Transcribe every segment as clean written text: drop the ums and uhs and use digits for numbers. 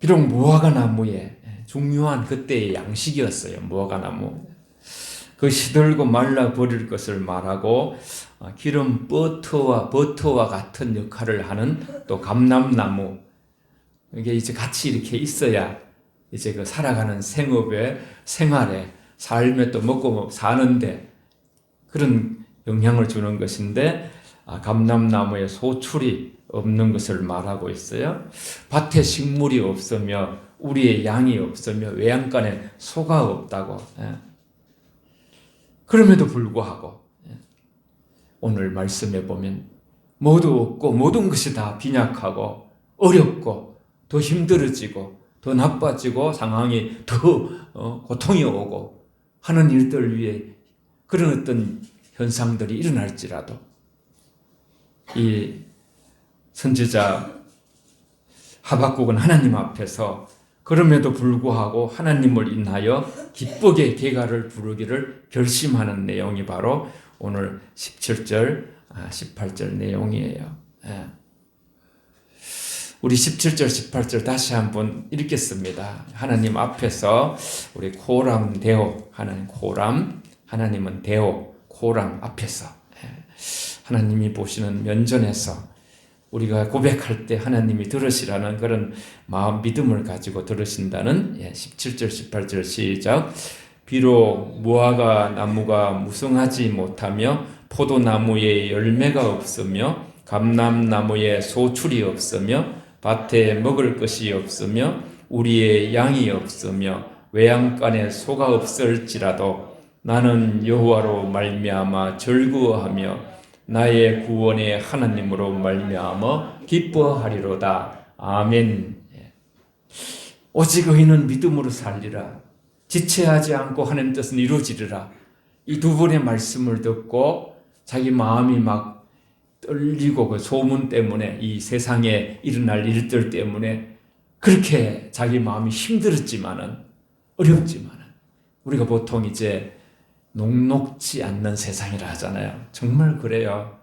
비록 무화과 나무에 중요한 그때의 양식이었어요. 무화과 나무. 그 시들고 말라 버릴 것을 말하고 기름 버터와 같은 역할을 하는 또 감람나무. 이게 이제 같이 이렇게 있어야 이제 그 살아가는 생업에 생활에 삶에 또 먹고 사는데 그런 영향을 주는 것인데 감람나무에 소출이 없는 것을 말하고 있어요. 밭에 식물이 없으며 우리의 양이 없으며 외양간에 소가 없다고. 그럼에도 불구하고 오늘 말씀에 보면 모두 없고 모든 것이 다 빈약하고 어렵고 더 힘들어지고 더 나빠지고 상황이 더 고통이 오고 하는 일들 위에 그런 어떤 현상들이 일어날지라도 이 선지자 하박국은 하나님 앞에서 그럼에도 불구하고 하나님을 인하여 기쁘게 개가를 부르기를 결심하는 내용이 바로 오늘 17절, 18절 내용이에요. 우리 17절, 18절 다시 한번 읽겠습니다. 하나님 앞에서 우리 코람, 데오, 하나님 코람, 하나님은 데오, 코람 앞에서 하나님이 보시는 면전에서 우리가 고백할 때 하나님이 들으시라는 그런 마음 믿음을 가지고 들으신다는 17절 18절 시작. 비록 무화과 나무가 무성하지 못하며 포도나무에 열매가 없으며 감람나무에 소출이 없으며 밭에 먹을 것이 없으며 우리의 양이 없으며 외양간에 소가 없을지라도 나는 여호와로 말미암아 즐거워하며 나의 구원의 하나님으로 말미암아 기뻐하리로다. 아멘. 오직 의인은 믿음으로 살리라. 지체하지 않고 하나님 뜻은 이루어지리라. 이 두 번의 말씀을 듣고 자기 마음이 막 떨리고 그 소문 때문에 이 세상에 일어날 일들 때문에 그렇게 자기 마음이 힘들었지만은 어렵지만은 우리가 보통 이제 녹록지 않는 세상이라 하잖아요. 정말 그래요.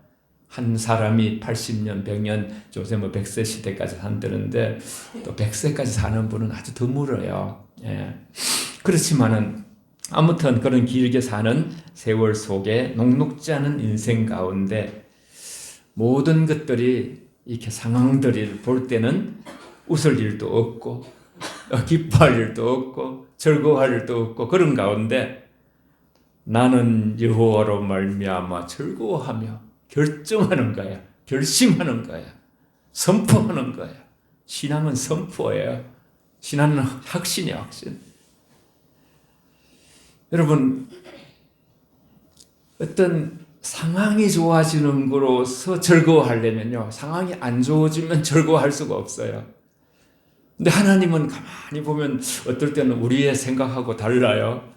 한 사람이 80년, 100년, 요새 100세 시대까지 산다는데 또 100세까지 사는 분은 아주 드물어요. 그렇지만은 아무튼 그런 길게 사는 세월 속에 녹록지 않은 인생 가운데 모든 것들이 이렇게 상황들을 볼 때는 웃을 일도 없고 기뻐할 일도 없고 즐거워할 일도 없고 그런 가운데 나는 여호와로 말미암아 즐거워하며 결정하는 거야. 결심하는 거야. 선포하는 거야. 신앙은 선포예요. 신앙은 확신이야, 확신. 여러분, 어떤 상황이 좋아지는 거로서 즐거워하려면요, 상황이 안 좋아지면 즐거워할 수가 없어요. 근데 하나님은 가만히 보면 어떨 때는 우리의 생각하고 달라요.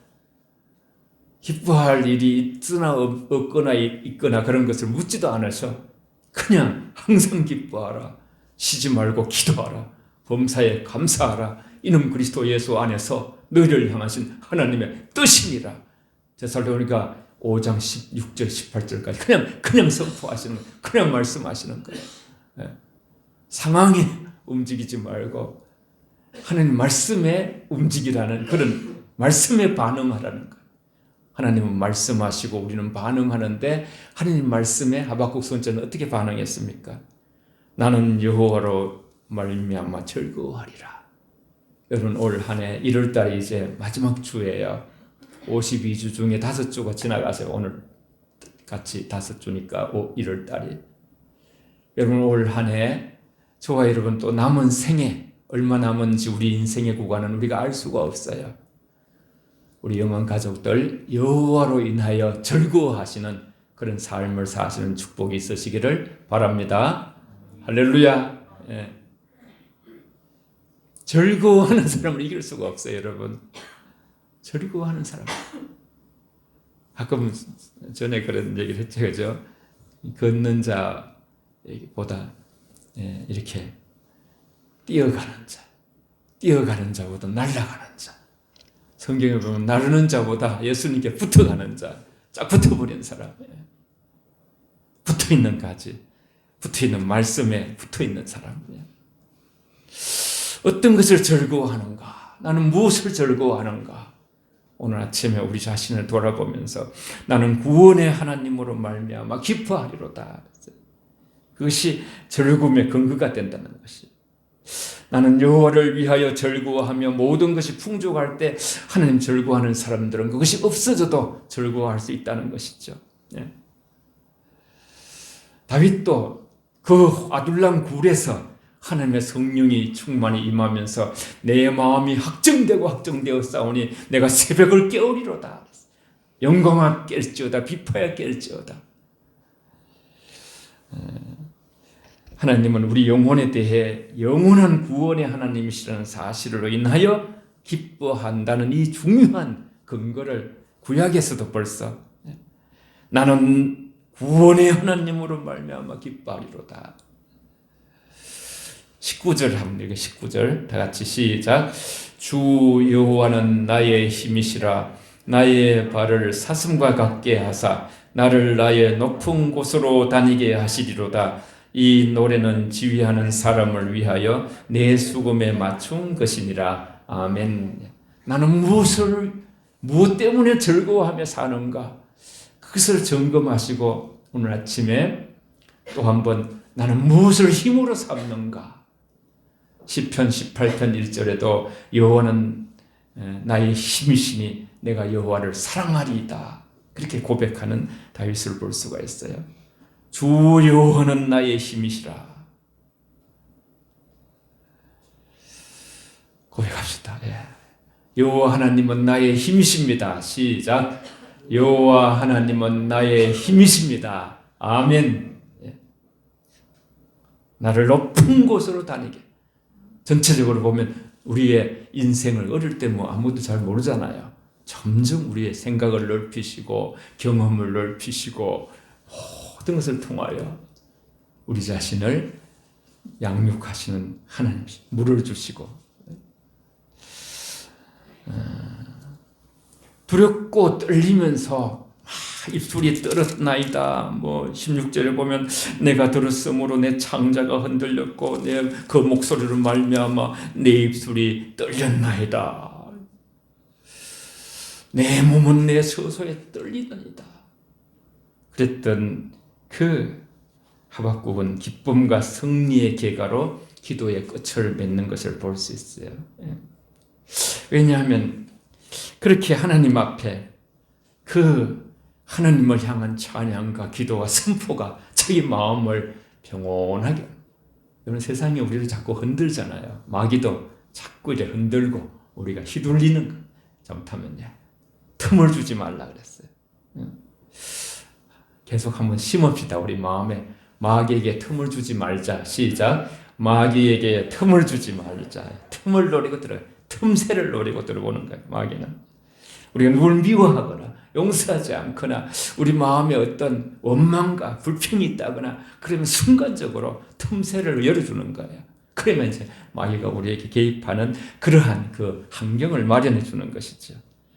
기뻐할 일이 있거나 없거나 있거나 그런 것을 묻지도 않으셔. 그냥 항상 기뻐하라. 쉬지 말고 기도하라. 범사에 감사하라. 이는 그리스도 예수 안에서 너희를 향하신 하나님의 뜻이니라. 데살로니가 5장 16절 18절까지 그냥 선포하시는 거예요. 그냥 말씀하시는 거예요. 상황에 움직이지 말고 하나님 말씀에 움직이라는 그런 말씀에 반응하라는 거예요. 하나님은 말씀하시고 우리는 반응하는데 하나님 말씀에 하박국 선지자는 어떻게 반응했습니까? 나는 여호와로 말미암아 즐거워하리라. 여러분 올 한 해 1월달이 이제 마지막 주예요. 52주 중에 5주가 지나가세요. 오늘 같이 5주니까 1월달이. 여러분 올 한 해 저와 여러분 또 남은 생애 얼마 남은지 우리 인생의 구간은 우리가 알 수가 없어요. 우리 영원 가족들 여호와로 인하여 즐거워하시는 그런 삶을 사시는 축복이 있으시기를 바랍니다. 할렐루야. 즐거워하는 사람을 이길 수가 없어요, 여러분. 즐거워하는 사람. 가끔 전에 그런 얘기를 했죠, 그죠? 걷는 자보다 이렇게 뛰어가는 자보다 날아가는 자. 성경에 보면 나르는 자보다 예수님께 붙어가는 자, 쫙 붙어버린 사람. 붙어있는 가지, 붙어있는 말씀에 붙어있는 사람. 어떤 것을 즐거워하는가? 나는 무엇을 즐거워하는가? 오늘 아침에 우리 자신을 돌아보면서 나는 구원의 하나님으로 말미암아 기뻐하리로다. 그것이 즐거움의 근거가 된다는 것이. 나는 여호와를 위하여 즐거워하며 모든 것이 풍족할 때 하나님 즐거워하는 사람들은 그것이 없어져도 즐거워할 수 있다는 것이죠. 예. 다윗도 그 아둘람 굴에서 하나님의 성령이 충만히 임하면서 내 마음이 확정되고 확정되어 싸우니 내가 새벽을 깨우리로다. 영광아 깰지어다 비파야 깰지어다. 하나님은 우리 영혼에 대해 영원한 구원의 하나님이시라는 사실로 인하여 기뻐한다는 이 중요한 근거를 구약에서도 벌써 나는 구원의 하나님으로 말미암아 기뻐하리로다. 19절 한번 읽어. 19절 다 같이 시작. 주 여호와는 나의 힘이시라. 나의 발을 사슴과 같게 하사 나를 나의 높은 곳으로 다니게 하시리로다. 이 노래는 지휘하는 사람을 위하여 내 수금에 맞춘 것이니라. 아멘. 나는 무엇 때문에 즐거워하며 사는가? 그것을 점검하시고 오늘 아침에 또 한번 나는 무엇을 힘으로 삼는가? 시편 18편 1절에도 여호와는 나의 힘이시니 내가 여호와를 사랑하리이다. 그렇게 고백하는 다윗을 볼 수가 있어요. 주 여호와는 나의 힘이시라. 고백합시다. 여호와 하나님은 나의 힘이십니다. 시작. 여호와 하나님은 나의 힘이십니다. 아멘. 나를 높은 곳으로 다니게. 전체적으로 보면 우리의 인생을 어릴 때 아무도 잘 모르잖아요. 점점 우리의 생각을 넓히시고 경험을 넓히시고 모든 것을 통하여 우리 자신을 양육하시는 하나님, 물을 주시고 두렵고 떨리면서 입술이 떨었나이다. 16절에 보면 내가 들었으므로 내 창자가 흔들렸고 내 그 목소리로 말미암아 내 입술이 떨렸나이다. 내 몸은 내 서서에 떨리나이다. 그랬던 그 하박국은 기쁨과 승리의 계가로 기도의 끝을 맺는 것을 볼 수 있어요. 왜냐하면 그렇게 하나님 앞에 그 하나님을 향한 찬양과 기도와 선포가 자기 마음을 평온하게. 여러분 세상이 우리를 자꾸 흔들잖아요. 마귀도 자꾸 이제 흔들고 우리가 휘둘리는 거. 잘못하면요. 틈을 주지 말라 그랬어요. 계속 한번 심읍시다. 우리 마음에 마귀에게 틈을 주지 말자. 시작. 마귀에게 틈을 주지 말자. 틈을 노리고 들어요. 틈새를 노리고 들어보는 거예요. 마귀는. 우리가 누굴 미워하거나 용서하지 않거나 우리 마음에 어떤 원망과 불평이 있다거나 그러면 순간적으로 틈새를 열어주는 거예요. 그러면 이제 마귀가 우리에게 개입하는 그러한 그 환경을 마련해 주는 것이죠.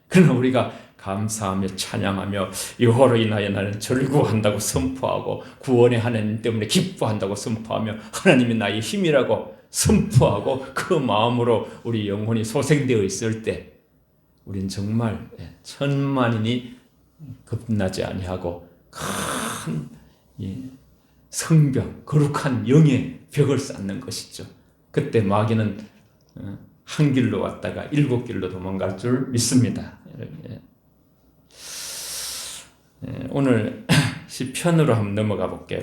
그러나 우리가 감사하며 찬양하며 여호와로 인하여 나는 즐거워한다고 선포하고 구원의 하나님 때문에 기뻐한다고 선포하며 하나님이 나의 힘이라고 선포하고 그 마음으로 우리 영혼이 소생되어 있을 때 우린 정말 천만인이 겁나지 아니하고 큰 성벽, 거룩한 영의 벽을 쌓는 것이죠. 그때 마귀는 한 길로 왔다가 7길로 도망갈 줄 믿습니다. 오늘 시편으로 한번 넘어가 볼게요.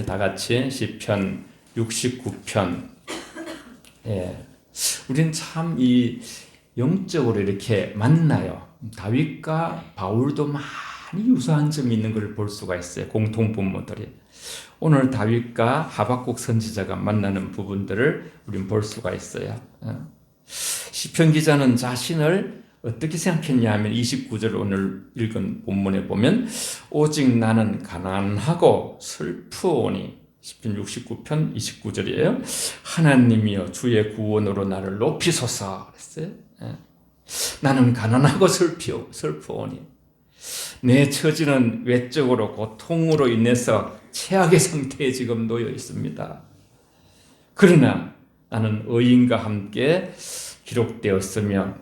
다 같이 시편 69편. 우리는 참 이 영적으로 이렇게 만나요. 다윗과 바울도 많이 유사한 점이 있는 걸 볼 수가 있어요. 공통 분모들이. 오늘 다윗과 하박국 선지자가 만나는 부분들을 우리는 볼 수가 있어요. 시편 기자는 자신을 어떻게 생각했냐 하면 29절 오늘 읽은 본문에 보면 오직 나는 가난하고 슬프오니 시편 69편 29절이에요. 하나님이여 주의 구원으로 나를 높이소서 그랬어요. 나는 가난하고 슬프오니 내 처지는 외적으로 고통으로 인해서 최악의 상태에 지금 놓여 있습니다. 그러나 나는 의인과 함께 기록되었으며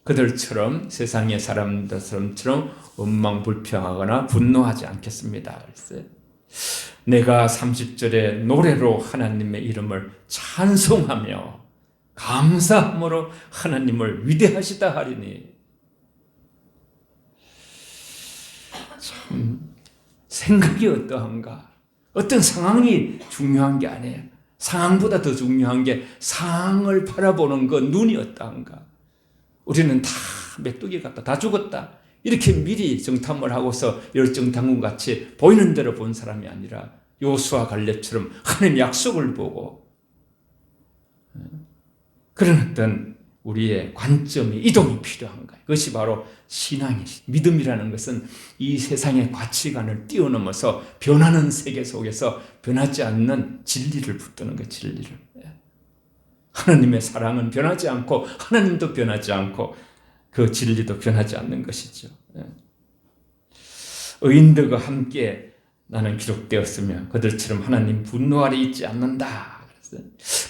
그들처럼 세상의 사람들처럼 원망불평하거나 분노하지 않겠습니다. 그랬어요. 내가 30절에 노래로 하나님의 이름을 찬송하며 감사함으로 하나님을 위대하시다 하리니. 참 생각이 어떠한가? 어떤 상황이 중요한 게 아니에요. 상황보다 더 중요한 게 상황을 바라보는 그 눈이 어떠한가? 우리는 다 메뚜기 같다, 다 죽었다, 이렇게 미리 정탐을 하고서 열정당군같이 보이는 대로 본 사람이 아니라 요수와 갈렙처럼 하나님의 약속을 보고 그런 어떤 우리의 관점이 이동이 필요한 거예요. 그것이 바로 신앙이, 믿음이라는 것은 이 세상의 가치관을 뛰어넘어서 변하는 세계 속에서 변하지 않는 진리를 붙드는 거예요. 진리를. 하나님의 사랑은 변하지 않고 하나님도 변하지 않고 그 진리도 변하지 않는 것이죠. 의인들과 함께 나는 기록되었으며 그들처럼 하나님 분노 아래 있지 않는다.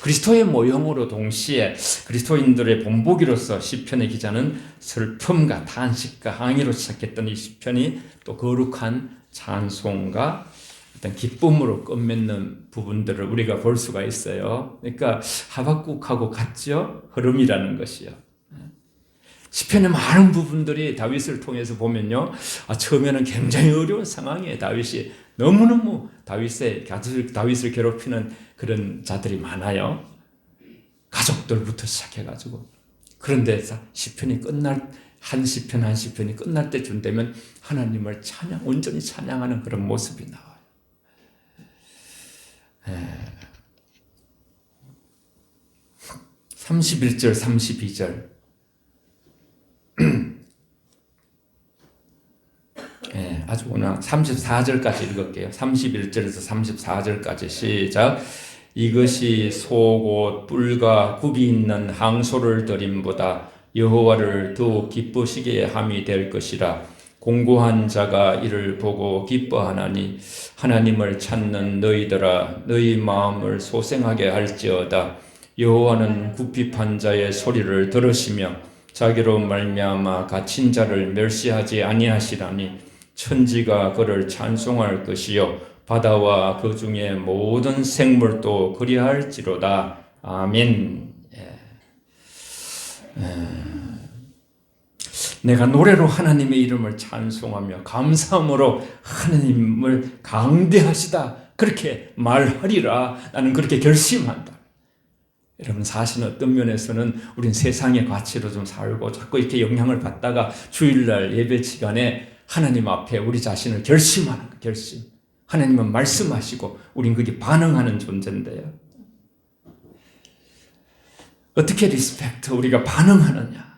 그리스도의 모형으로 동시에 그리스도인들의 본보기로서 시편의 기자는 슬픔과 탄식과 항의로 시작했던 이 시편이 또 거룩한 찬송과 어떤 기쁨으로 끝맺는 부분들을 우리가 볼 수가 있어요. 그러니까 하박국하고 같죠? 흐름이라는 것이요. 시편의 많은 부분들이 다윗을 통해서 보면요, 처음에는 굉장히 어려운 상황이에요. 다윗이 너무너무 다윗을 괴롭히는 그런 자들이 많아요. 가족들부터 시작해가지고. 그런데 시편이 한 시편이 끝날 때쯤 되면 하나님을 온전히 찬양하는 그런 모습이 나와요. 31절, 32절. 아주 오늘 34절까지 읽을게요. 31절에서 34절까지 시작. 이것이 속옷 뿔과 굽이 있는 항소를 드림보다 여호와를 더욱 기쁘시게 함이 될 것이라. 공고한 자가 이를 보고 기뻐하나니 하나님을 찾는 너희들아 너희 마음을 소생하게 할지어다. 여호와는 굽핍한 자의 소리를 들으시며 자기로 말미암아 갇힌 자를 멸시하지 아니하시라니. 천지가 그를 찬송할 것이요 바다와 그 중에 모든 생물도 그리할지로다. 아멘. 내가 노래로 하나님의 이름을 찬송하며 감사함으로 하나님을 강대하시다 그렇게 말하리라. 나는 그렇게 결심한다. 여러분, 사실은 어떤 면에서는 우린 세상의 가치로 좀 살고 자꾸 이렇게 영향을 받다가 주일날 예배 시간에 하나님 앞에 우리 자신을 결심하는 거, 결심. 하나님은 말씀하시고 우린 그게 반응하는 존재인데요. 어떻게 리스펙트 우리가 반응하느냐?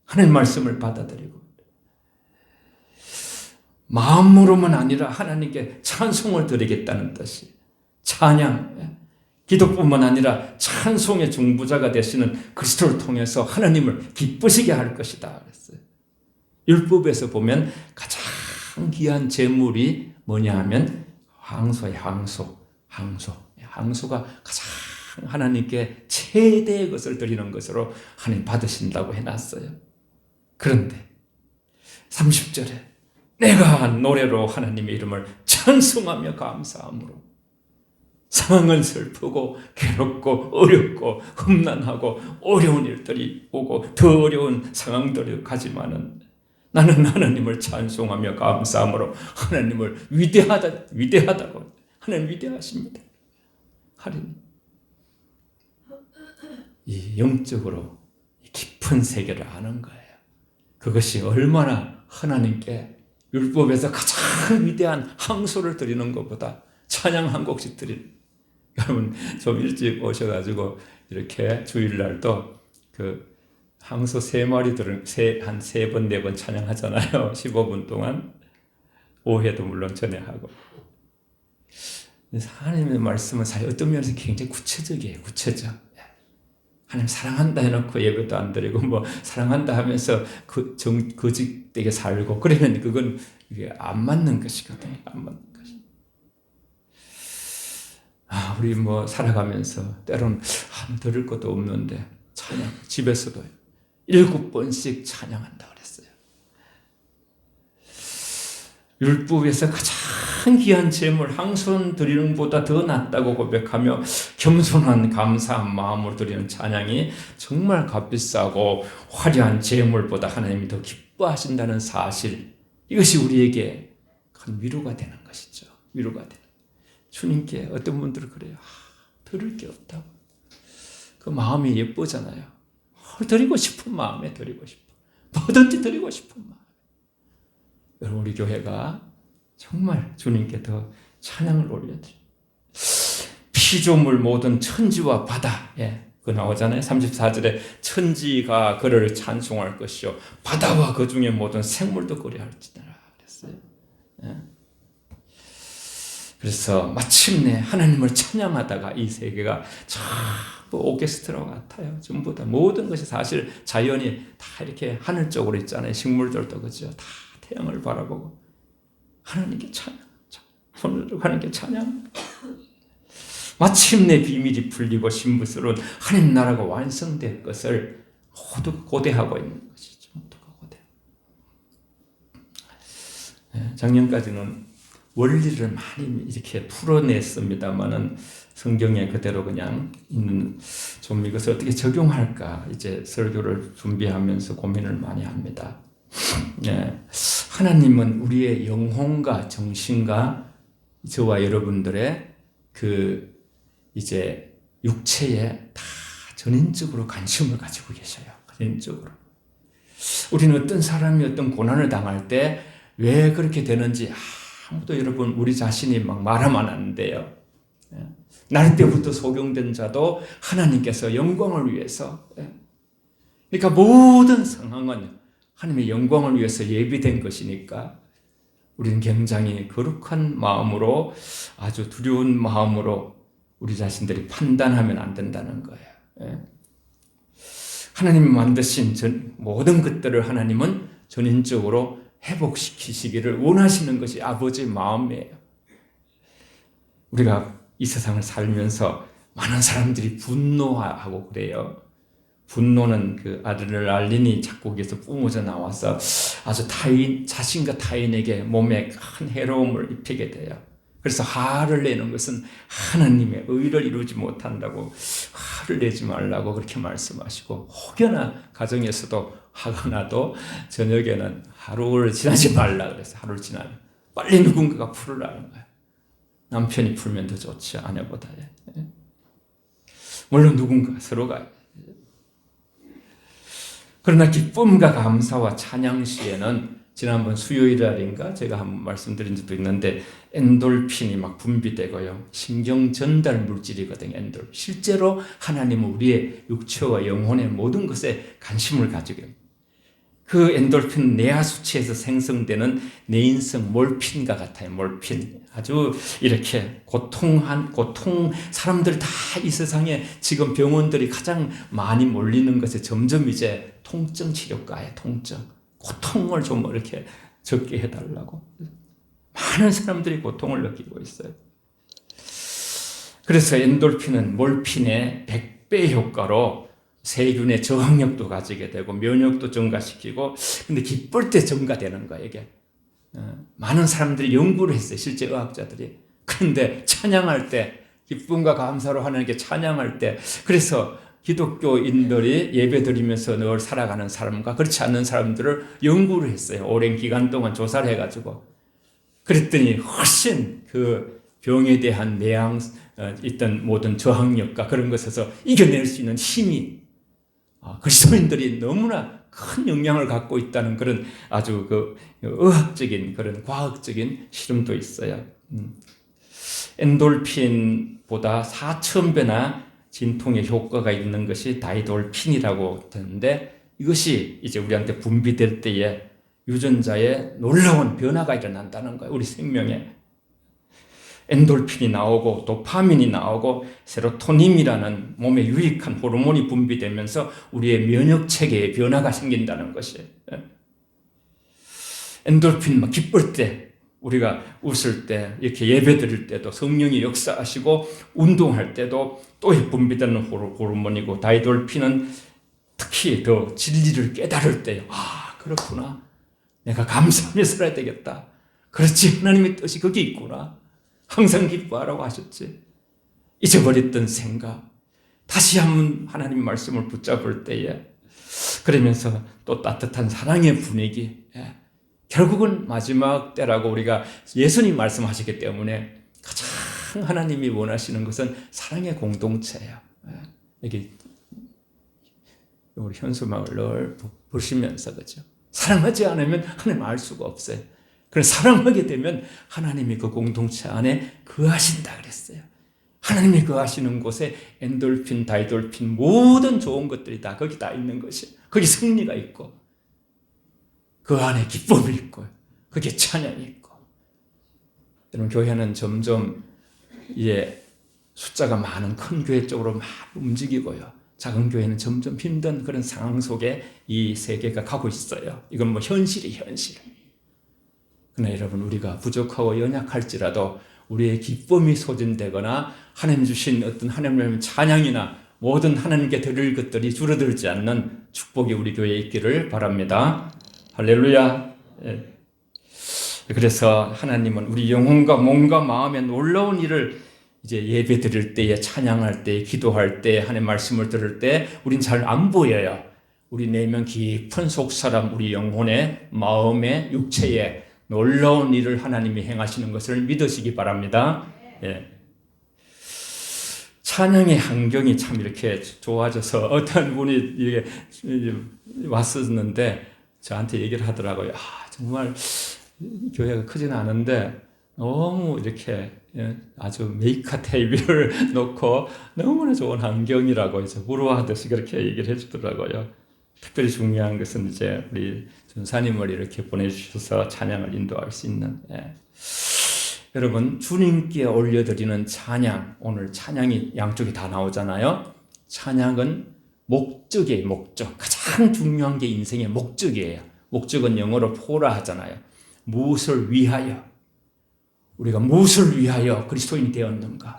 하나님 말씀을 받아들이고 마음으로만 아니라 하나님께 찬송을 드리겠다는 뜻이 찬양, 기도뿐만 아니라 찬송의 중보자가 되시는 그리스도를 통해서 하나님을 기쁘시게 할 것이다 그랬어요. 율법에서 보면 가장 귀한 제물이 뭐냐 하면 항소의 항소가 가장 하나님께 최대의 것을 드리는 것으로 하나님 받으신다고 해놨어요. 그런데 30절에 내가 노래로 하나님의 이름을 찬송하며 감사함으로 상황은 슬프고 괴롭고 어렵고 험난하고 어려운 일들이 오고 더 어려운 상황들이 가지만은 나는 하나님을 찬송하며 감사함으로 하나님을 위대하다고 하나님 위대하십니다. 하나님 이 영적으로 깊은 세계를 아는 거예요. 그것이 얼마나 하나님께 율법에서 가장 위대한 항소를 드리는 것보다 찬양 한 곡씩 드리는. 여러분 좀 일찍 오셔가지고 이렇게 주일날도 그 항소 3마리 한 3번, 4번 찬양하잖아요. 15분 동안. 오해도 물론 전에하고. 하나님의 말씀은 사실 어떤 면에서 굉장히 구체적이에요. 구체적. 하나님 사랑한다 해놓고 예배도 안 드리고 사랑한다 하면서 거짓되게 살고 그러면 그건 이게 안 맞는 것이거든요. 안 맞는 것이. 우리 살아가면서 때로는 들을 것도 없는데 찬양, 집에서도 7번씩 찬양한다 그랬어요. 율법에서 가장 귀한 제물 항손 드리는 것보다 더 낫다고 고백하며 겸손한 감사한 마음으로 드리는 찬양이 정말 값비싸고 화려한 제물보다 하나님이 더 기뻐하신다는 사실, 이것이 우리에게 큰 위로가 되는 것이죠. 위로가 되는. 주님께 어떤 분들은 그래요. 드릴 게 없다고. 그 마음이 예쁘잖아요. 드리고 싶은 마음에 드리고 싶어. 뭐든지 드리고 싶은 마음. 여러분, 우리 교회가 정말 주님께 더 찬양을 올려드려요. 피조물 모든 천지와 바다, 그 나오잖아요. 34절에 천지가 그를 찬송할 것이요 바다와 그 중에 모든 생물도 그리할지니라 그랬어요. 그래서 마침내 하나님을 찬양하다가 이 세계가 전부 오케스트라 같아요. 전부 다 모든 것이 사실 자연이 다 이렇게 하늘 쪽으로 있잖아요. 식물들도 그죠. 다 태양을 바라보고 하나님께 찬양, 손을 들고 하나님께 찬양. 마침내 비밀이 풀리고 신부스러운 하나님 나라가 완성될 것을 모두 고대하고 있는 것이죠. 모두가 고대. 작년까지는 원리를 많이 이렇게 풀어냈습니다만은 성경에 그대로 그냥 있는, 좀 이것을 어떻게 적용할까 이제 설교를 준비하면서 고민을 많이 합니다. 하나님은 우리의 영혼과 정신과 저와 여러분들의 그 이제 육체에 다 전인적으로 관심을 가지고 계셔요. 전인적으로. 우리는 어떤 사람이 어떤 고난을 당할 때 왜 그렇게 되는지 아무도 여러분 우리 자신이 막 말하면 안 돼요. 날 때부터 소경된 자도 하나님께서 영광을 위해서, 그러니까 모든 상황은 하나님의 영광을 위해서 예비된 것이니까 우리는 굉장히 거룩한 마음으로, 아주 두려운 마음으로 우리 자신들이 판단하면 안 된다는 거예요. 하나님이 만드신 모든 것들을 하나님은 전인적으로 회복시키시기를 원하시는 것이 아버지의 마음이에요. 우리가 이 세상을 살면서 많은 사람들이 분노하고 그래요. 분노는 그 아드레날린이 작곡에서 뿜어져 나와서 아주 자신과 타인에게 몸에 큰 해로움을 입히게 돼요. 그래서 화를 내는 것은 하나님의 의를 이루지 못한다고, 화를 내지 말라고 그렇게 말씀하시고, 혹여나 가정에서도 화가 나도 저녁에는 하루를 지나지 말라 그래서 하루를 지나면 빨리 누군가가 풀으라는 거예요. 남편이 풀면 더 좋지, 아내보다. 물론 누군가 서로가. 그러나 기쁨과 감사와 찬양 시에는 지난번 수요일날인가 제가 한번 말씀드린 적도 있는데 엔돌핀이 막 분비되고요. 신경 전달 물질이거든요. 엔돌핀. 실제로 하나님은 우리의 육체와 영혼의 모든 것에 관심을 가지고 있습니다. 그 엔돌핀 뇌하 수치에서 생성되는 뇌인성 몰핀과 같아요. 몰핀. 아주 이렇게 사람들 다 이 세상에 지금 병원들이 가장 많이 몰리는 것에 점점 이제 통증 치료과에 고통을 좀 이렇게 적게 해달라고. 많은 사람들이 고통을 느끼고 있어요. 그래서 엔돌핀은 몰핀의 100배 효과로 세균의 저항력도 가지게 되고 면역도 증가시키고, 근데 기쁠 때 증가되는 거예요, 이게. 많은 사람들이 연구를 했어요, 실제 의학자들이. 그런데 찬양할 때, 기쁨과 감사로 하나님께 찬양할 때, 그래서 기독교인들이 예배드리면서 늘 살아가는 사람과 그렇지 않는 사람들을 연구를 했어요. 오랜 기간 동안 조사를 해가지고. 그랬더니 훨씬 그 병에 대한 있던 모든 저항력과 그런 것에서 이겨낼 수 있는 힘이, 그리스도인들이 너무나 큰 영향을 갖고 있다는 그런 아주 그 의학적인 그런 과학적인 실험도 있어요. 엔돌핀보다 4,000배나 진통에 효과가 있는 것이 다이돌핀이라고 하는데, 이것이 이제 우리한테 분비될 때에 유전자에 놀라운 변화가 일어난다는 거예요. 우리 생명에. 엔돌핀이 나오고 도파민이 나오고 세로토닌이라는 몸에 유익한 호르몬이 분비되면서 우리의 면역체계에 변화가 생긴다는 것이에요. 엔돌핀 막 기쁠 때 우리가 웃을 때, 이렇게 예배 드릴 때도 성령이 역사하시고 운동할 때도 또 분비되는 호르몬이고, 다이돌핀은 특히 더 진리를 깨달을 때, 아, 그렇구나. 내가 감사하며 살아야 되겠다. 그렇지, 하나님의 뜻이 거기 있구나. 항상 기뻐하라고 하셨지. 잊어버렸던 생각, 다시 한번 하나님 말씀을 붙잡을 때에, 그러면서 또 따뜻한 사랑의 분위기, 결국은 마지막 때라고 우리가 예수님 말씀하시기 때문에 가장 하나님이 원하시는 것은 사랑의 공동체예요. 여기 우리 현수막을 늘 보시면서, 그죠? 사랑하지 않으면 하나님 알 수가 없어요. 그래서 사랑하게 되면 하나님이 그 공동체 안에 거하신다 그랬어요. 하나님이 거하시는 곳에 엔돌핀, 다이돌핀, 모든 좋은 것들이 다 거기 다 있는 것이, 거기 승리가 있고, 그 안에 기쁨이 있고, 거기에 찬양이 있고. 여러분, 교회는 점점 이제 숫자가 많은 큰 교회 쪽으로 막 움직이고요. 작은 교회는 점점 힘든 그런 상황 속에 이 세계가 가고 있어요. 이건 뭐 현실이 현실. 그러나 여러분, 우리가 부족하고 연약할지라도 우리의 기쁨이 소진되거나 하나님 주신 어떤 하나님의 찬양이나 모든 하나님께 드릴 것들이 줄어들지 않는 축복이 우리 교회에 있기를 바랍니다. 할렐루야. 그래서 하나님은 우리 영혼과 몸과 마음에 놀라운 일을 이제 예배 드릴 때에, 찬양할 때, 기도할 때, 하나님의 말씀을 들을 때 우린 잘 안 보여요. 우리 내면 깊은 속사람, 우리 영혼에, 마음에, 육체에 놀라운 일을 하나님이 행하시는 것을 믿으시기 바랍니다. 예. 찬양의 환경이 참 이렇게 좋아져서 어떤 분이 이게 왔었는데 저한테 얘기를 하더라고요. 아, 정말 교회가 크지는 않은데 너무 이렇게 아주 메이커 테이블을 놓고 너무나 좋은 환경이라고 이제 부러워하듯이 그렇게 얘기를 해주더라고요. 특별히 중요한 것은 이제 우리 전사님을 이렇게 보내주셔서 찬양을 인도할 수 있는. 여러분, 주님께 올려드리는 찬양, 오늘 찬양이 양쪽이 다 나오잖아요. 찬양은 목적이에요. 목적. 가장 중요한 게 인생의 목적이에요. 목적은 영어로 포라 하잖아요. 무엇을 위하여, 우리가 무엇을 위하여 그리스도인이 되었는가,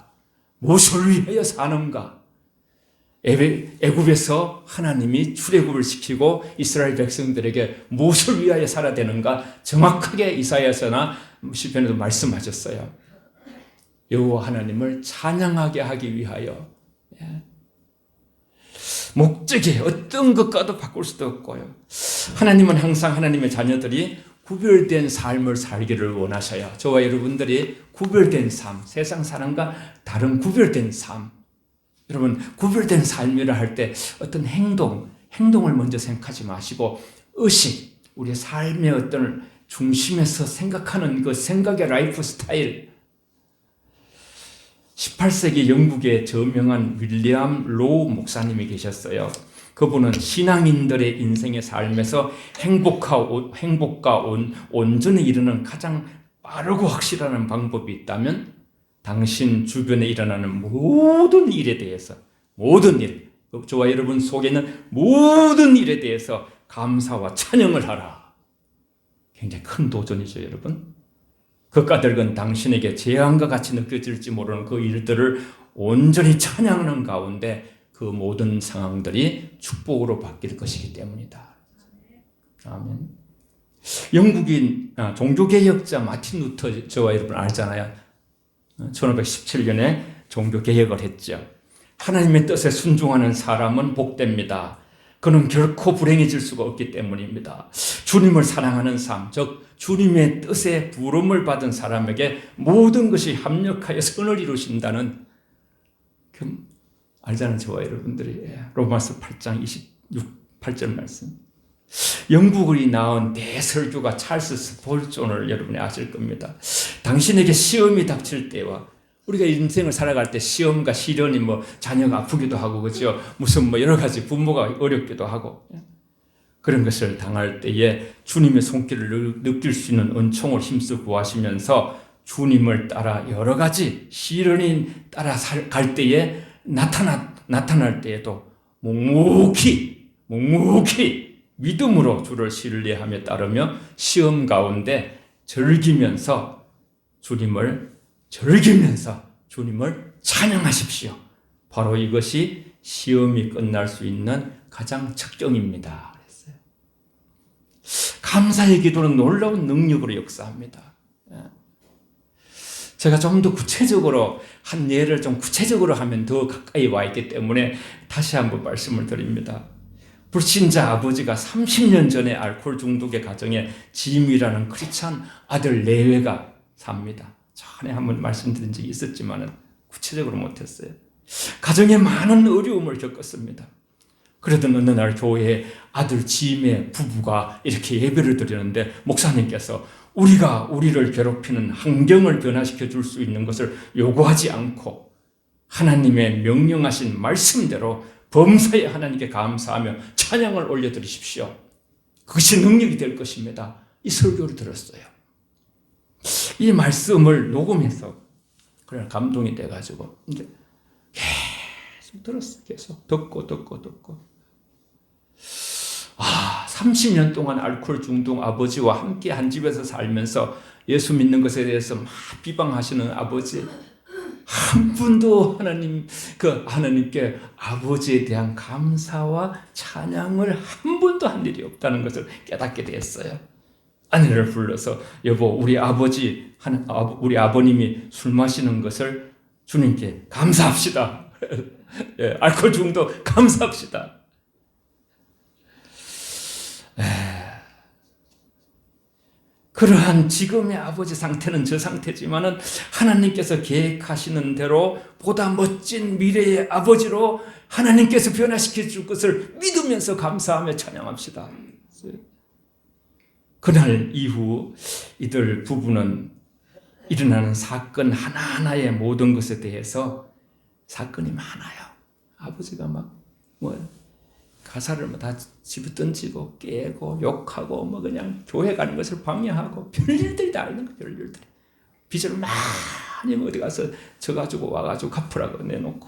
무엇을 위하여 사는가. 애굽에서 하나님이 출애굽을 시키고 이스라엘 백성들에게 무엇을 위하여 살아야 되는가 정확하게 이사야서나 시편에도 말씀하셨어요. 여호와 하나님을 찬양하게 하기 위하여. 목적이 어떤 것과도 바꿀 수도 없고요. 하나님은 항상 하나님의 자녀들이 구별된 삶을 살기를 원하셔요. 저와 여러분들이 구별된 삶, 세상 사람과 다른 구별된 삶. 여러분, 구별된 삶이라 할 때 어떤 행동을 먼저 생각하지 마시고 의식, 우리의 삶의 어떤 중심에서 생각하는 그 생각의 라이프 스타일. 18세기 영국의 저명한 윌리엄 로우 목사님이 계셨어요. 그분은 신앙인들의 인생의 삶에서 행복과 온전히 이르는 가장 빠르고 확실한 방법이 있다면 당신 주변에 일어나는 모든 일에 대해서, 모든 일, 저와 여러분 속에 있는 모든 일에 대해서 감사와 찬양을 하라. 굉장히 큰 도전이죠, 여러분. 그 까닭은 당신에게 재앙과 같이 느껴질지 모르는 그 일들을 온전히 찬양하는 가운데 그 모든 상황들이 축복으로 바뀔 것이기 때문이다. 아멘. 영국인 종교개혁자 마틴 루터, 저와 여러분 알잖아요. 1517년에 종교개혁을 했죠. 하나님의 뜻에 순종하는 사람은 복됩니다. 그는 결코 불행해질 수가 없기 때문입니다. 주님을 사랑하는 삶, 즉 주님의 뜻에 부름을 받은 사람에게 모든 것이 합력하여 선을 이루신다는, 알잖아요, 저와 여러분들이. 로마서 8장 28절 말씀. 영국이 낳은 대설교가 찰스 스폴존을 여러분이 아실 겁니다. 당신에게 시험이 닥칠 때와, 우리가 인생을 살아갈 때 시험과 시련이 자녀가 아프기도 하고, 그죠? 무슨 여러 가지 부모가 어렵기도 하고, 그런 것을 당할 때에 주님의 손길을 느낄 수 있는 은총을 힘써 구하시면서 주님을 따라 여러 가지 시련이 따라 갈 때에 나타날 때에도 묵묵히 믿음으로 주를 신뢰하며 따르며 시험 가운데 즐기면서 주님을 찬양하십시오. 바로 이것이 시험이 끝날 수 있는 가장 적경입니다. 그랬어요. 감사의 기도는 놀라운 능력으로 역사합니다. 제가 좀 더 구체적으로 한 예를 좀 구체적으로 하면 더 가까이 와 있기 때문에 다시 한번 말씀을 드립니다. 불신자 아버지가 30년 전에 알코올 중독의 가정에 짐이라는 크리스찬 아들 레위가 삽니다. 전에 한번 말씀드린 적이 있었지만 구체적으로 못했어요. 가정에 많은 어려움을 겪었습니다. 그러던 어느 날 교회에 아들 짐의 부부가 이렇게 예배를 드리는데 목사님께서 우리가 우리를 괴롭히는 환경을 변화시켜 줄 수 있는 것을 요구하지 않고 하나님의 명령하신 말씀대로 범사에 하나님께 감사하며 찬양을 올려드리십시오. 그것이 능력이 될 것입니다. 이 설교를 들었어요. 이 말씀을 녹음해서 그래 감동이 돼가지고 이제 계속 들었어요. 계속 듣고 30년 동안 알코올 중독 아버지와 함께 한 집에서 살면서 예수 믿는 것에 대해서 막 비방하시는 아버지, 한 분도 하나님께 아버지에 대한 감사와 찬양을 한 번도 한 일이 없다는 것을 깨닫게 되었어요. 아내를 불러서 여보, 우리 아버님이 술 마시는 것을 주님께 감사합시다. 알코올 중독 감사합시다. 그러한 지금의 아버지 상태는 저 상태지만은 하나님께서 계획하시는 대로 보다 멋진 미래의 아버지로 하나님께서 변화시켜 줄 것을 믿으면서 감사하며 찬양합시다. 그날 이후 이들 부부는 일어나는 사건 하나하나의 모든 것에 대해서 사건이 많아요. 아버지가 가사를 다 집에 던지고 깨고 욕하고 그냥 교회 가는 것을 방해하고 별일들이 다 있는 거예요. 별일들이. 빚을 많이 어디 가서 져가지고 와가지고 갚으라고 내놓고.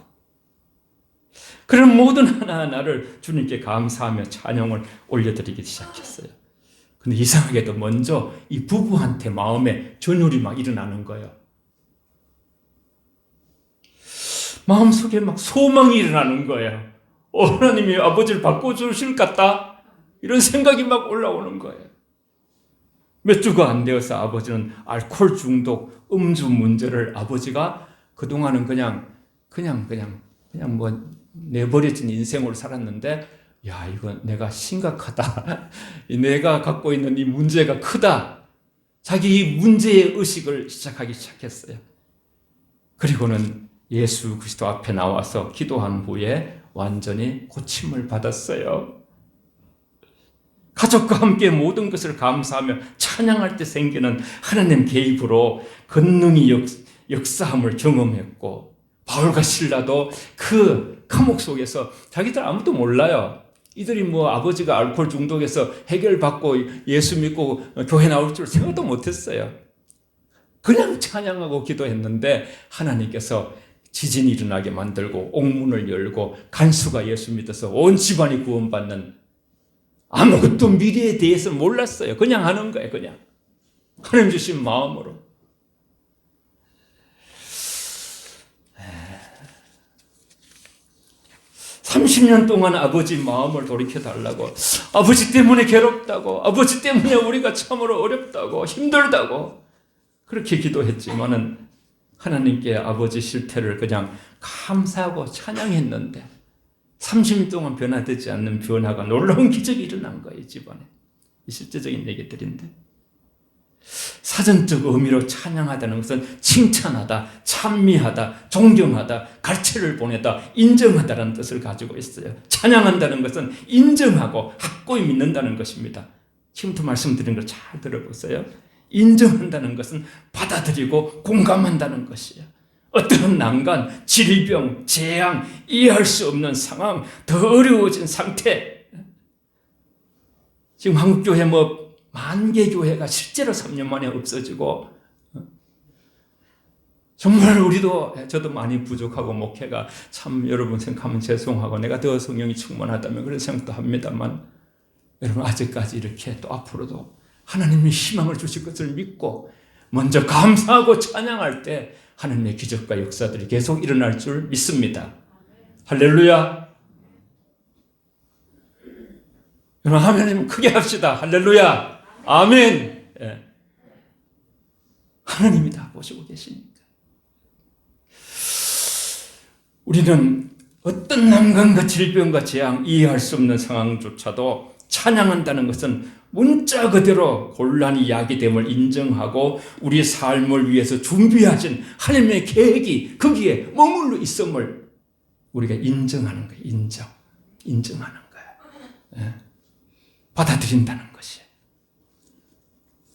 그런 모든 하나하나를 주님께 감사하며 찬양을 올려드리기 시작했어요. 근데 이상하게도 먼저 이 부부한테 마음에 전율이 일어나는 거예요. 마음속에 소망이 일어나는 거예요. 하나님이 아버지를 바꿔주실 것 같다? 이런 생각이 올라오는 거예요. 몇 주가 안 되어서 아버지는 알코올 중독, 음주 문제를 아버지가 그동안은 그냥 내버려진 인생으로 살았는데, 야, 이거 내가 심각하다. 내가 갖고 있는 이 문제가 크다. 자기 이 문제의 의식을 시작했어요. 그리고는 예수 그리스도 앞에 나와서 기도한 후에 완전히 고침을 받았어요. 가족과 함께 모든 것을 감사하며 찬양할 때 생기는 하나님 개입으로 권능이 역사함을 경험했고, 바울과 실라도 그 감옥 속에서 자기들 아무도 몰라요. 이들이 아버지가 알코올 중독에서 해결받고 예수 믿고 교회 나올 줄 생각도 못했어요. 그냥 찬양하고 기도했는데 하나님께서 지진이 일어나게 만들고 옥문을 열고 간수가 예수 믿어서 온 집안이 구원받는, 아무것도 미래에 대해서 몰랐어요. 그냥 하는 거예요. 그냥 하나님 주신 마음으로. 30년 동안 아버지 마음을 돌이켜달라고, 아버지 때문에 괴롭다고, 아버지 때문에 우리가 참으로 어렵다고 힘들다고 그렇게 기도했지만은 하나님께 아버지 실태를 그냥 감사하고 찬양했는데 30년 동안 변화되지 않는 변화가, 놀라운 기적이 일어난 거예요. 집안에. 이 실제적인 얘기들인데, 사전적 의미로 찬양하다는 것은 칭찬하다, 찬미하다, 존경하다, 갈채를 보내다, 인정하다라는 뜻을 가지고 있어요. 찬양한다는 것은 인정하고 확고히 믿는다는 것입니다. 지금부터 말씀드린 걸 잘 들어보세요. 인정한다는 것은 받아들이고 공감한다는 것이에요. 어떤 난간, 질병, 재앙, 이해할 수 없는 상황, 더 어려워진 상태. 지금 한국교회 만개 교회가 실제로 3년 만에 없어지고, 정말 저도 많이 부족하고 목회가 참 여러분 생각하면 죄송하고 내가 더 성령이 충만하다면 그런 생각도 합니다만, 여러분 아직까지 이렇게 또 앞으로도 하나님이 희망을 주실 것을 믿고 먼저 감사하고 찬양할 때 하나님의 기적과 역사들이 계속 일어날 줄 믿습니다. 할렐루야. 여러분 하나님 크게 합시다. 할렐루야. 아멘. 예. 하나님이 다 보시고 계시니까. 우리는 어떤 난관과 질병과 재앙, 이해할 수 없는 상황조차도 찬양한다는 것은 문자 그대로 곤란이 야기됨을 인정하고 우리의 삶을 위해서 준비하신 하나님의 계획이 거기에 머물러 있음을 우리가 인정하는 거예요. 인정하는 거예요. 예. 받아들인다는 것이에요.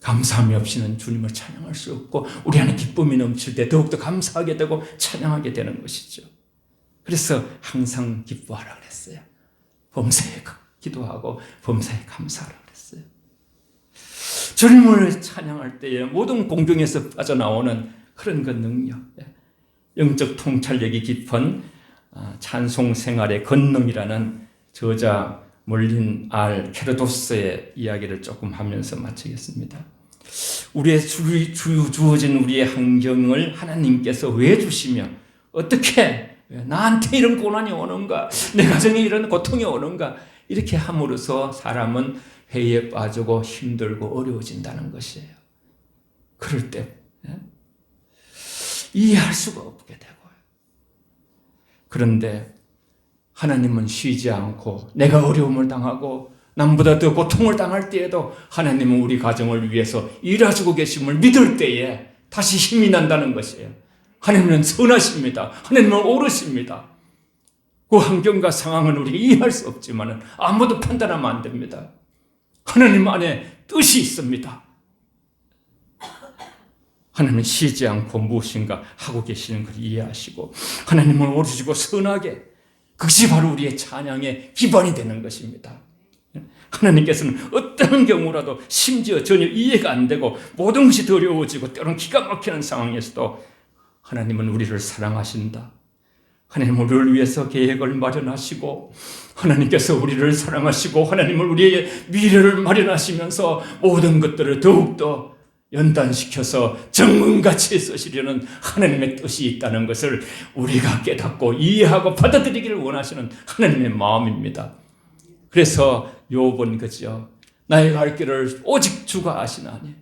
감사함이 없이는 주님을 찬양할 수 없고 우리 안에 기쁨이 넘칠 때 더욱더 감사하게 되고 찬양하게 되는 것이죠. 그래서 항상 기뻐하라 그랬어요. 범사에 기도하고 범사에 감사하라 그랬어요. 주님을 찬양할 때에 모든 공경에서 빠져나오는 그런 그 능력, 영적 통찰력이 깊은 찬송 생활의 권능이라는 저자 몰린 알 케르도스의 이야기를 조금 하면서 마치겠습니다. 우리의 주어진 우리의 환경을 하나님께서 왜 주시며 어떻게 나한테 이런 고난이 오는가, 내 가정에 이런 고통이 오는가, 이렇게 함으로써 사람은 회의에 빠지고 힘들고 어려워진다는 것이에요. 그럴 때 이해할 수가 없게 되고요. 그런데 하나님은 쉬지 않고 내가 어려움을 당하고 남보다 더 고통을 당할 때에도 하나님은 우리 가정을 위해서 일하시고 계심을 믿을 때에 다시 힘이 난다는 것이에요. 하나님은 선하십니다. 하나님은 옳으십니다. 그 환경과 상황은 우리가 이해할 수 없지만 아무도 판단하면 안 됩니다. 하나님 안에 뜻이 있습니다. 하나님은 쉬지 않고 무엇인가 하고 계시는 걸 이해하시고 하나님은 옳으시고 선하게, 그것이 바로 우리의 찬양의 기반이 되는 것입니다. 하나님께서는 어떤 경우라도 심지어 전혀 이해가 안 되고 모든 것이 더 어려워지고 때로는 기가 막히는 상황에서도 하나님은 우리를 사랑하신다. 하나님은 우리를 위해서 계획을 마련하시고 하나님께서 우리를 사랑하시고 하나님은 우리의 미래를 마련하시면서 모든 것들을 더욱더 연단시켜서 정금같이 쓰시려는 하나님의 뜻이 있다는 것을 우리가 깨닫고 이해하고 받아들이기를 원하시는 하나님의 마음입니다. 그래서 욥은 그죠, 나의 갈 길을 오직 주가 아시나니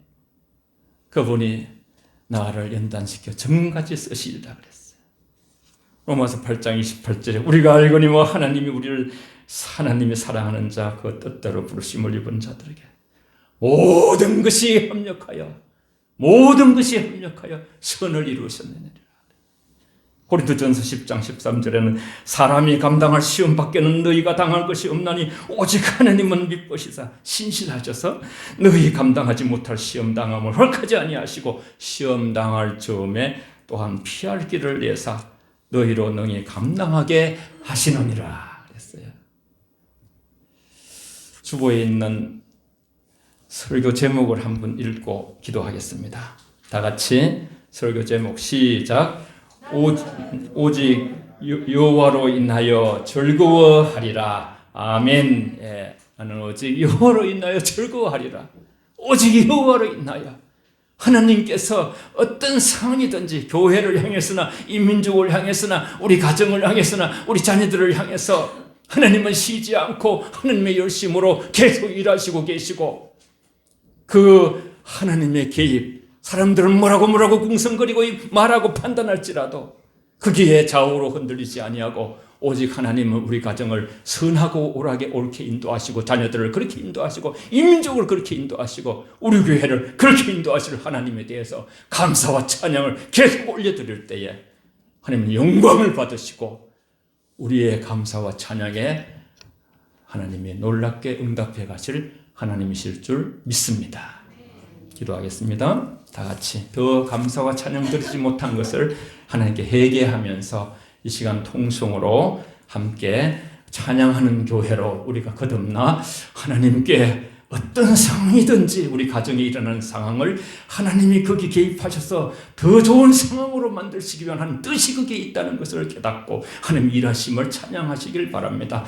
그분이 나를 연단시켜 정금같이 쓰시리라 그랬어요. 로마서 8장 28절에 우리가 알거니와 하나님이 우리를 하나님이 사랑하는 자 그 뜻대로 부르심을 입은 자들에게 모든 것이 협력하여 선을 이루셨느니라. 고린도전서 10장 13절에는 사람이 감당할 시험 밖에는 너희가 당할 것이 없나니 오직 하나님은 미쁘시사 신실하셔서 너희 감당하지 못할 시험 당함을 허락하지 아니하시고 시험 당할 즈음에 또한 피할 길을 내사 너희로 능히 감당하게 하시느니라 그랬어요. 주보에 있는 설교 제목을 한번 읽고 기도하겠습니다. 다 같이 설교 제목 시작. 오직 여호와로 인하여 즐거워하리라. 아멘. 예, 나는 오직 여호와로 인하여 즐거워하리라. 오직 여호와로 인하여. 하나님께서 어떤 상황이든지 교회를 향해서나 이 민족을 향해서나 우리 가정을 향해서나 우리 자녀들을 향해서 하나님은 쉬지 않고 하나님의 열심으로 계속 일하시고 계시고 그 하나님의 개입, 사람들은 뭐라고 궁성거리고 말하고 판단할지라도 거기에 좌우로 흔들리지 아니하고 오직 하나님은 우리 가정을 선하고 옳게 인도하시고 자녀들을 그렇게 인도하시고 이 민족을 그렇게 인도하시고 우리 교회를 그렇게 인도하실 하나님에 대해서 감사와 찬양을 계속 올려드릴 때에 하나님은 영광을 받으시고 우리의 감사와 찬양에 하나님이 놀랍게 응답해 가실 하나님이실 줄 믿습니다. 기도하겠습니다. 다 같이 더 감사와 찬양 드리지 못한 것을 하나님께 회개하면서 이 시간 통성으로 함께 찬양하는 교회로 우리가 거듭나 하나님께 어떤 상황이든지 우리 가정에 일어나는 상황을 하나님이 거기 개입하셔서 더 좋은 상황으로 만드시기 위한 뜻이 거기에 있다는 것을 깨닫고 하나님 일하심을 찬양하시길 바랍니다.